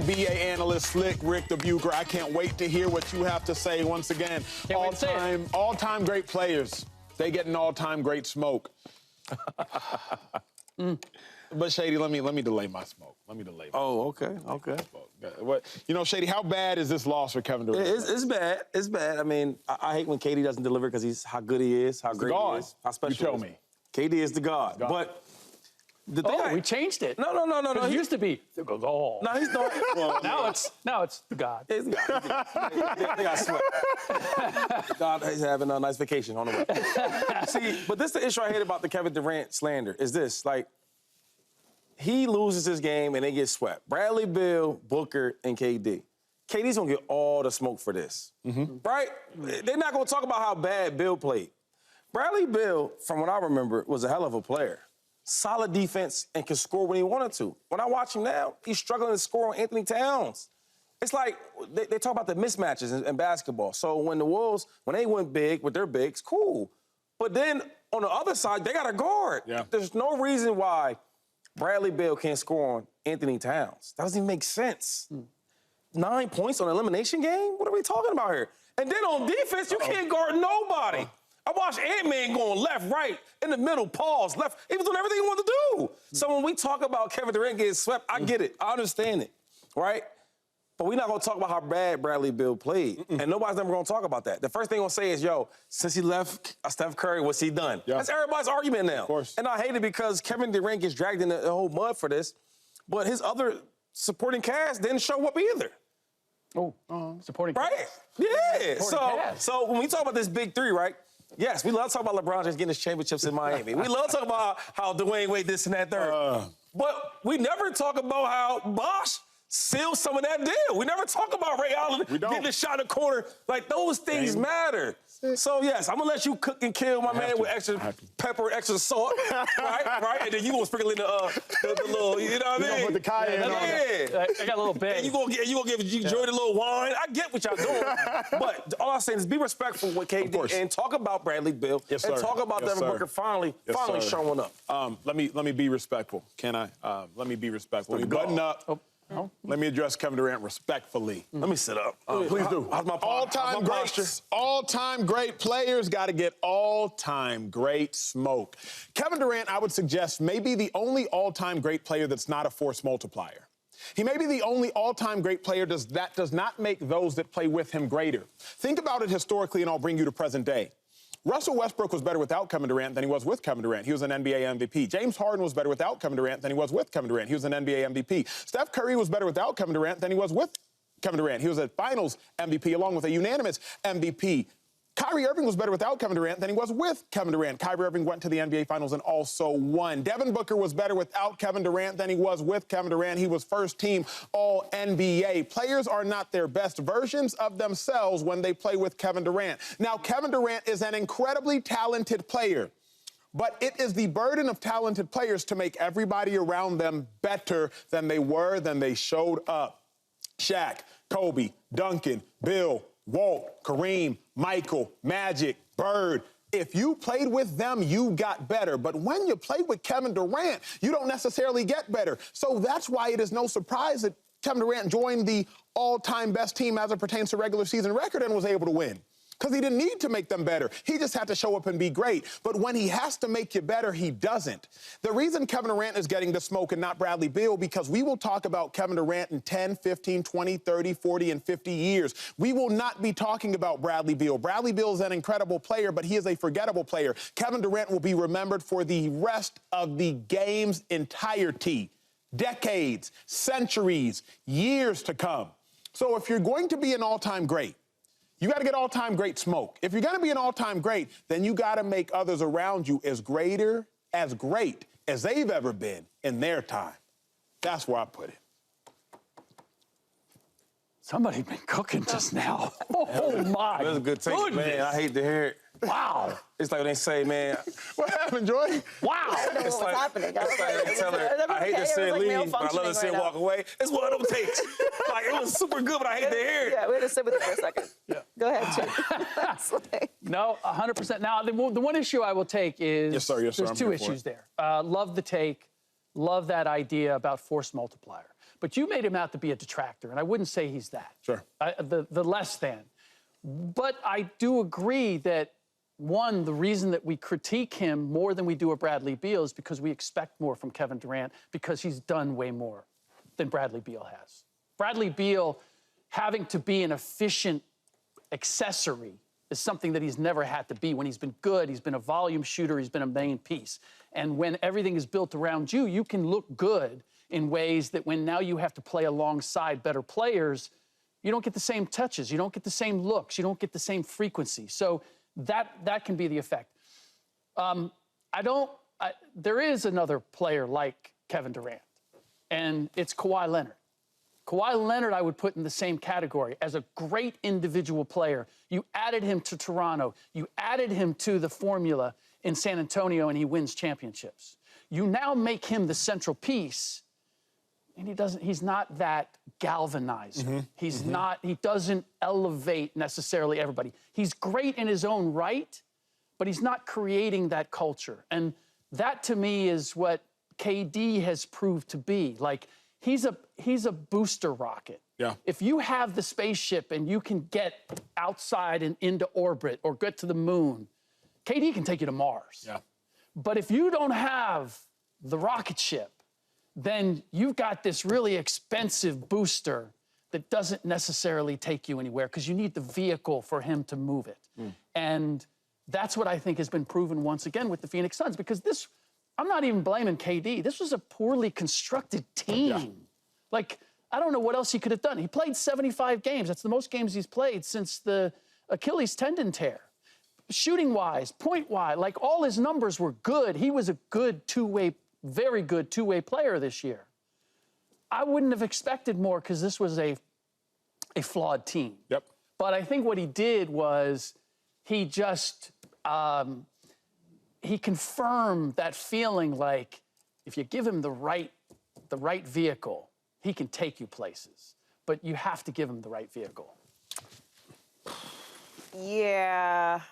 NBA analyst Slick Ric Bucher. I can't wait to hear what you have to say once again. All-time great players. They get an all-time great smoke. But Shady, let me delay my smoke. Okay. What, Shady, how bad is this loss for Kevin Durant? It's bad. It's bad. I mean, I hate when KD doesn't deliver because he's how good he is, how great he is, how special. You tell me. KD is the God. But the thing we changed it. No. It used to be the God. No, he's not. Well, now it's the God. It's God. They got swept. God is having a nice vacation on the way. See, but this is the issue I hate about the Kevin Durant slander is this, like, he loses his game and they get swept. Bradley Beal, Booker, and KD. KD's gonna get all the smoke for this, right? They're not gonna talk about how bad Bill played. Bradley Beal, from what I remember, was a hell of a player. Solid defense and can score when he wanted to. When I watch him now, he's struggling to score on Anthony Towns. It's like they talk about the mismatches in basketball. So when the Wolves, when they went big with their bigs, cool. But then on the other side, they got a guard. Yeah. There's no reason why Bradley Beal can't score on Anthony Towns. That doesn't even make sense. 9 points on an elimination game? What are we talking about here? And then on defense, you can't guard nobody. I watched Ant-Man going left, right, in the middle, pause, left. He was doing everything he wanted to do. So when we talk about Kevin Durant getting swept, I get it. I understand it, right? But we're not going to talk about how bad Bradley Beal played. And nobody's ever going to talk about that. The first thing we're going to say is, yo, since he left Steph Curry, what's he done? Yeah. That's everybody's argument now. Of course. And I hate it because Kevin Durant gets dragged in the whole mud for this. But his other supporting cast didn't show up either. Supporting right? cast. Yeah. So when we talk about this big three, right? Yes, we love talking about LeBron James getting his championships in Miami. We love talking about how Dwayne Wade this and that third. But we never talk about how Bosh sealed some of that deal. We never talk about Ray Allen getting a shot in the corner. Like, those things matter. So, yes, I'm going to let you cook and kill my man with extra pepper, extra salt, right? And then you going to sprinkle in the little, you know what I mean? Put the cayenne on it. I got a little bit. And you gonna give Jordan a little wine. I get what y'all doing. But all I'm saying is be respectful with KD and talk about Bradley Beal and talk about Devin Booker finally showing up. Let me be respectful. Can I? Let me be respectful. Let me button up. Let me address Kevin Durant respectfully. Let me sit up. Please do. All-time greats, all-time great players got to get all-time great smoke. Kevin Durant, I would suggest, may be the only all-time great player that's not a force multiplier. He may be the only all-time great player that does not make those that play with him greater. Think about it historically, and I'll bring you to present day. Russell Westbrook was better without Kevin Durant than he was with Kevin Durant. He was an NBA MVP. James Harden was better without Kevin Durant than he was with Kevin Durant. He was an NBA MVP. Steph Curry was better without Kevin Durant than he was with Kevin Durant. He was a Finals MVP along with a unanimous MVP. Kyrie Irving was better without Kevin Durant than he was with Kevin Durant. Kyrie Irving went to the NBA Finals and also won. Devin Booker was better without Kevin Durant than he was with Kevin Durant. He was first team All-NBA. Players are not their best versions of themselves when they play with Kevin Durant. Now, Kevin Durant is an incredibly talented player, but it is the burden of talented players to make everybody around them better than they were, than they showed up. Shaq, Kobe, Duncan, Bill, Walt, Kareem, Michael, Magic, Bird. If you played with them, you got better. But when you play with Kevin Durant, you don't necessarily get better. So that's why it is no surprise that Kevin Durant joined the all-time best team as it pertains to regular season record and was able to win. Because he didn't need to make them better. He just had to show up and be great. But when he has to make you better, he doesn't. The reason Kevin Durant is getting the smoke and not Bradley Beal, because we will talk about Kevin Durant in 10, 15, 20, 30, 40, and 50 years. We will not be talking about Bradley Beal. Bradley Beal is an incredible player, but he is a forgettable player. Kevin Durant will be remembered for the rest of the game's entirety. Decades, centuries, years to come. So if you're going to be an all-time great, you got to get all-time great smoke. If you're going to be an all-time great, then you got to make others around you as great as they've ever been in their time. That's where I put it. Somebody been cooking just now. Oh, my That's a good take, man. I hate to hear it. Wow. It's like when they say, man. What happened, Joy? Wow. I don't know what's happening. It's like they tell her, I hate to say leave, but I love to say walk away. It's one of them takes. Like, it was super good, but I hate to hear it. Yeah, we had to sit with it for a second. Yeah. Go ahead, Chip. No, 100%. Now, the one issue I will take is Yes, sir. there's two issues there. Love the take. Love that idea about force multiplier. But you made him out to be a detractor, and I wouldn't say he's that. Sure. The less than. But I do agree that, one, the reason that we critique him more than we do a Bradley Beal is because we expect more from Kevin Durant because he's done way more than Bradley Beal has. Bradley Beal having to be an efficient accessory is something that he's never had to be. When he's been good, he's been a volume shooter, he's been a main piece. And when everything is built around you, you can look good in ways that when now you have to play alongside better players, you don't get the same touches, you don't get the same looks, you don't get the same frequency. So that can be the effect. There is another player like Kevin Durant, and it's Kawhi Leonard. Kawhi Leonard, I would put in the same category as a great individual player. You added him to Toronto. You added him to the formula in San Antonio, and he wins championships. You now make him the central piece, and he's not that galvanizer. He doesn't elevate necessarily everybody. He's great in his own right, but he's not creating that culture. And that, to me, is what KD has proved to be. Like, he's a booster rocket. Yeah. If you have the spaceship and you can get outside and into orbit or get to the moon, KD can take you to Mars. Yeah. But if you don't have the rocket ship, then you've got this really expensive booster that doesn't necessarily take you anywhere because you need the vehicle for him to move it. And that's what I think has been proven once again with the Phoenix Suns, because I'm not even blaming KD. This was a poorly constructed team. Yeah. Like, I don't know what else he could have done. He played 75 games. That's the most games he's played since the Achilles tendon tear. Shooting-wise, point-wise, like, all his numbers were good. He was a good very good two-way player this year. I wouldn't have expected more because this was a flawed team. Yep. But I think what he did was he just he confirmed that feeling like if you give him the right vehicle, he can take you places. But you have to give him the right vehicle. Yeah.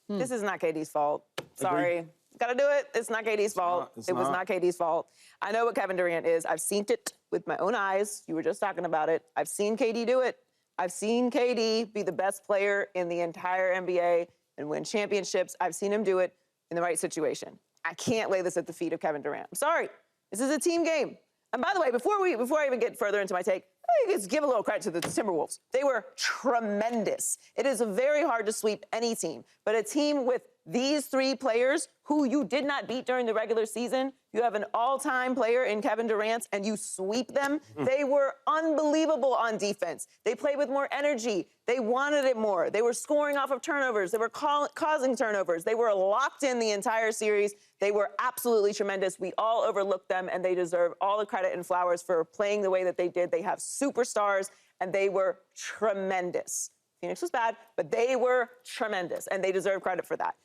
This is not KD's fault. Sorry. Got to do it. It's not KD's fault. It was not KD's fault. I know what Kevin Durant is. I've seen it with my own eyes. You were just talking about it. I've seen KD do it. I've seen KD be the best player in the entire NBA and win championships. I've seen him do it in the right situation. I can't lay this at the feet of Kevin Durant. I'm sorry. This is a team game. And by the way, before I even get further into my take, I just give a little credit to the Timberwolves. They were tremendous. It is very hard to sweep any team, but a team with these three players who you did not beat during the regular season, you have an all-time player in Kevin Durant, and you sweep them. They were unbelievable on defense. They played with more energy. They wanted it more. They were scoring off of turnovers. They were causing turnovers. They were locked in the entire series. They were absolutely tremendous. We all overlooked them, and they deserve all the credit and flowers for playing the way that they did. They have superstars, and they were tremendous. Phoenix was bad, but they were tremendous, and they deserve credit for that.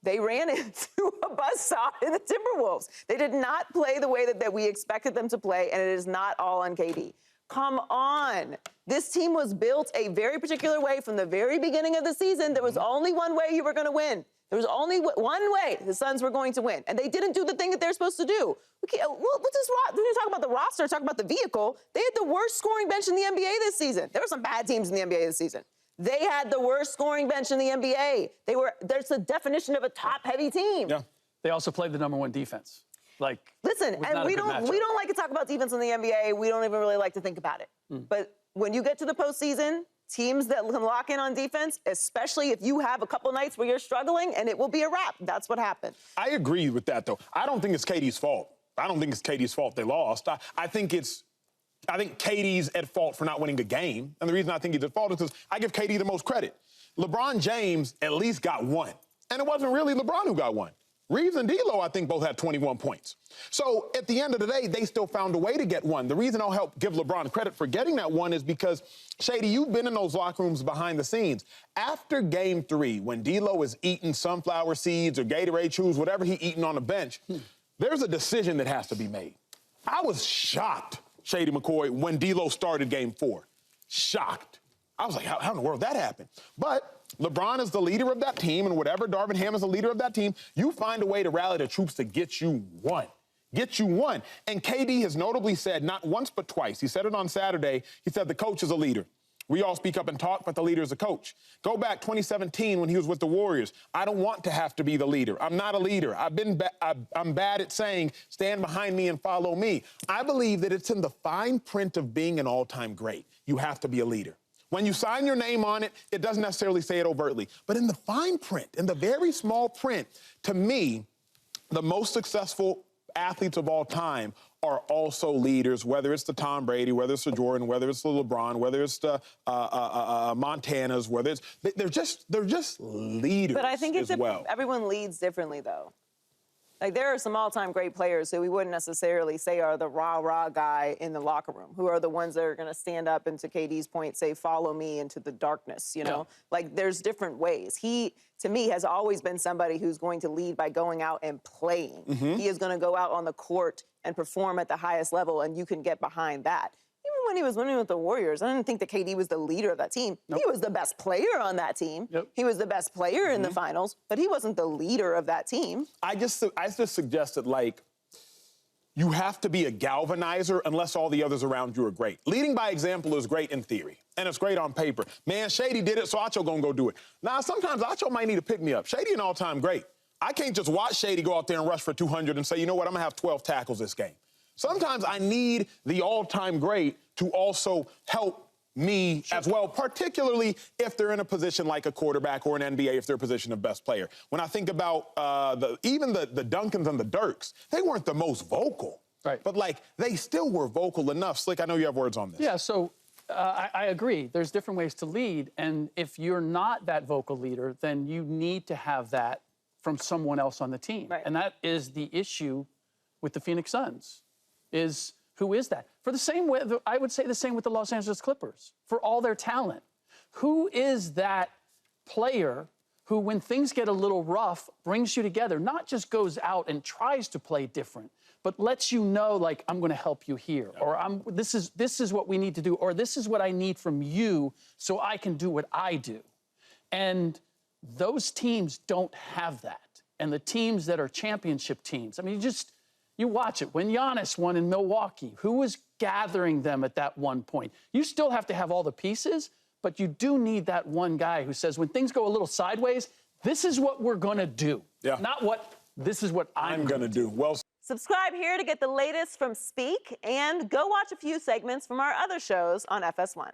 They ran into a buzzsaw in the Timberwolves. They did not play the way that we expected them to play, and it is not all on KD. Come on. This team was built a very particular way from the very beginning of the season. There was only one way you were going to win. There was only one way the Suns were going to win, and they didn't do the thing that they're supposed to do. When you talk about the roster, talk about the vehicle, they had the worst scoring bench in the NBA this season. There were some bad teams in the NBA this season. They had the worst scoring bench in the NBA. There's the definition of a top-heavy team. Yeah. They also played the #1 defense. Listen, and we don't like to talk about defense in the NBA. We don't even really like to think about it. But when you get to the postseason, teams that can lock in on defense, especially if you have a couple nights where you're struggling, and it will be a wrap. That's what happened. I agree with that, though. I don't think it's KD's fault. I don't think it's KD's fault they lost. I think KD's at fault for not winning a game. And the reason I think he's at fault is because I give KD the most credit. LeBron James at least got one. And it wasn't really LeBron who got one. Reeves and D'Lo, I think, both had 21 points. So at the end of the day, they still found a way to get one. The reason I'll help give LeBron credit for getting that one is because, Shady, you've been in those locker rooms behind the scenes. After Game 3, when D'Lo is eating sunflower seeds or Gatorade chews, whatever he's eating on the bench, there's a decision that has to be made. I was shocked, Shady McCoy, when D'Lo started Game 4. Shocked. I was like, how in the world did that happen? But LeBron is the leader of that team, and whatever Darvin Ham is the leader of that team, you find a way to rally the troops to get you one. get you one. And KD has notably said, not once but twice, he said it on Saturday, he said the coach is a leader. We all speak up and talk, but the leader is a coach. Go back 2017 when he was with the Warriors. I don't want to have to be the leader. I'm not a leader. I'm bad at saying, stand behind me and follow me. I believe that it's in the fine print of being an all-time great. You have to be a leader. When you sign your name on it, it doesn't necessarily say it overtly. But in the fine print, in the very small print, to me, the most successful athletes of all time are also leaders, whether it's the Tom Brady, whether it's the Jordan, whether it's the LeBron, whether it's the Montanas, whether it's they're just leaders. But I think it's as well. Everyone leads differently, though. Like, there are some all-time great players who we wouldn't necessarily say are the rah-rah guy in the locker room, who are the ones that are going to stand up and, to KD's point, say, follow me into the darkness, you know? Like, there's different ways. He, to me, has always been somebody who's going to lead by going out and playing. He is going to go out on the court and perform at the highest level, and you can get behind that. Even when he was winning with the Warriors, I didn't think that KD was the leader of that team. He was the best player on that team. He was the best player in the finals, but he wasn't the leader of that team. I just suggested, like, you have to be a galvanizer unless all the others around you are great. Leading by example is great in theory, and it's great on paper. Man, Shady did it, so Acho gonna go do it. Now, sometimes Acho might need to pick me up. Shady an all-time great. I can't just watch Shady go out there and rush for 200 and say, you know what, I'm gonna have 12 tackles this game. Sometimes I need the all-time great to also help me as well, particularly if they're in a position like a quarterback or an NBA, if they're a position of best player. When I think about even the Duncans and the Dirks, they weren't the most vocal. Right. But, like, they still were vocal enough. Slick, I know you have words on this. Yeah, so I agree. There's different ways to lead, and if you're not that vocal leader, then you need to have that from someone else on the team. Right. And that is the issue with the Phoenix Suns, is who is that? For the same way, I would say the same with the Los Angeles Clippers, for all their talent. Who is that player who, when things get a little rough, brings you together, not just goes out and tries to play different, but lets you know, like, I'm going to help you here, or this is what we need to do, or this is what I need from you so I can do what I do. And those teams don't have that. And the teams that are championship teams, I mean, you watch it. When Giannis won in Milwaukee, who was gathering them at that one point? You still have to have all the pieces, but you do need that one guy who says, when things go a little sideways, this is what we're going to do. Not this is what I'm going to do. Well, subscribe here to get the latest from Speak, and go watch a few segments from our other shows on FS1.